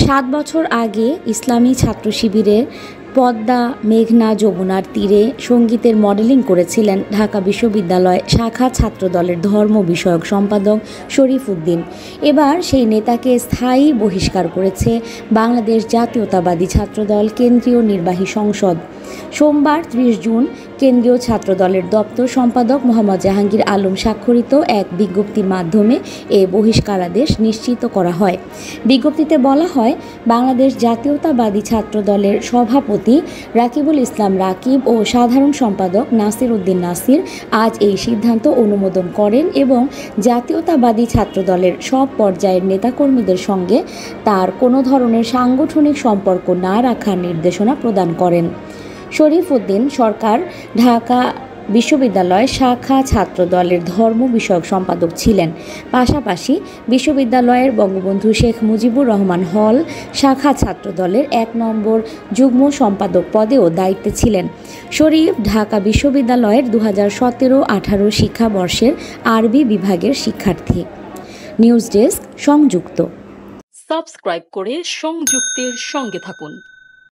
7 বছর আগে ইসলামী ছাত্র শিবিরের পদ্মা মেঘনা যমুনার তীরে সঙ্গীতের মডেলিং করেছিলেন ঢাকা বিশ্ববিদ্যালয় শাখা ছাত্রদলের ধর্ম বিষয়ক সম্পাদক শরীফ উদ্দিন। এবার সেই নেতাকে স্থায়ী বহিষ্কার করেছে বাংলাদেশ জাতীয়তাবাদী ছাত্রদল কেন্দ্রীয় নির্বাহী সংসদ। সোমবার 30 জুন কেন্দ্রীয় ছাত্রদলের দপ্তর সম্পাদক মোহাম্মদ জাহাঙ্গীর আলম স্বাক্ষরিত এক বিজ্ঞপ্তির মাধ্যমে এ বহিষ্কারাদেশ নিশ্চিত করা হয়। বিজ্ঞপ্তিতে বলা হয়, বাংলাদেশ জাতীয়তাবাদী ছাত্রদলের সভাপতি রাকিবুল ইসলাম রাকিব ও সাধারণ সম্পাদক নাসির উদ্দিন নাসির আজ এই সিদ্ধান্ত অনুমোদন করেন এবং জাতীয়তাবাদী ছাত্রদলের সব পর্যায়ের নেতাকর্মীদের সঙ্গে তার কোনো ধরনের সাংগঠনিক সম্পর্ক না রাখার নির্দেশনা প্রদান করেন। শরীফ উদ্দিন সরকার ঢাকা বিশ্ববিদ্যালয় শাখা ছাত্রদলের ধর্ম বিষয়ক সম্পাদক ছিলেন। পাশাপাশি বিশ্ববিদ্যালয়ের বঙ্গবন্ধু শেখ মুজিবুর রহমান হল শাখা ছাত্রদলের 1 নম্বর যুগ্ম সম্পাদক পদেও দায়িত্বে ছিলেন। শরীফ ঢাকা বিশ্ববিদ্যালয়ের 2017-18 শিক্ষাবর্ষের আরবি বিভাগের শিক্ষার্থী। নিউজ ডেস্ক, সংযুক্ত। সাবস্ক্রাইব করে সংযুক্তের সঙ্গে থাকুন।